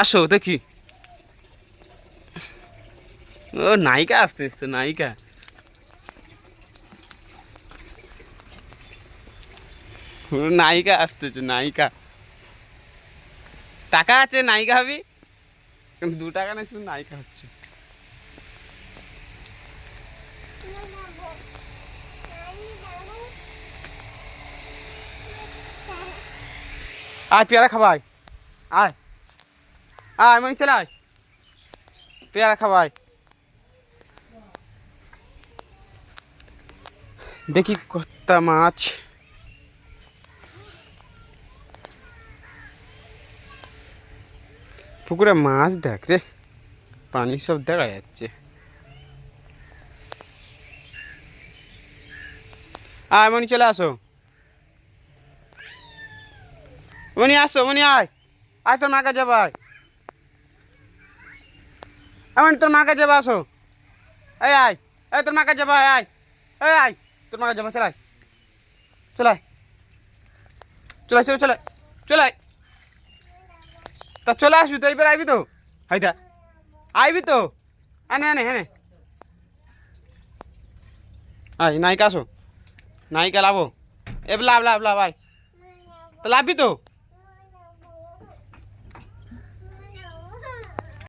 আসো দেখি। ও নায়িকা আসতে আসতে নায়িকা। ও নায়িকা আসতেছে নায়িকা। টাকা আছে নায়িকা হবি, 2 টাকা নেই শুধু নায়িকা হচ্ছে। আয় পেয়ারা খাবাই, আয় আয় মনি চলে আয়, পেয়ারা খাবাই। দেখি কত্তা মাছ। পুকুরে মাছ দেখ রে, পানি সব দেখা যাচ্ছে। আয় মনি চলে আসো, মনি আসো, মনি আয়, আয় তোর মার কাছে যাবো, আয় মনি তোর মার কাছে যাবো, আসো। এই আয়, এই তোর মার কাছে যাবো, আয় আয়, এই আয় তোর মার কাছে যাবো, চলে আয়, চলে আয়, চলে আয়, চলে চলে চলে আয়। তা চলে আসবি তো, এইবার আইবি তো, হাইদা আইবি তো, এনে এনে এনে আয়, নায়িকা আসো, নায়িকা লাভো, এবার লাভ লাভ লাভ, আয় তো লাভবি তো।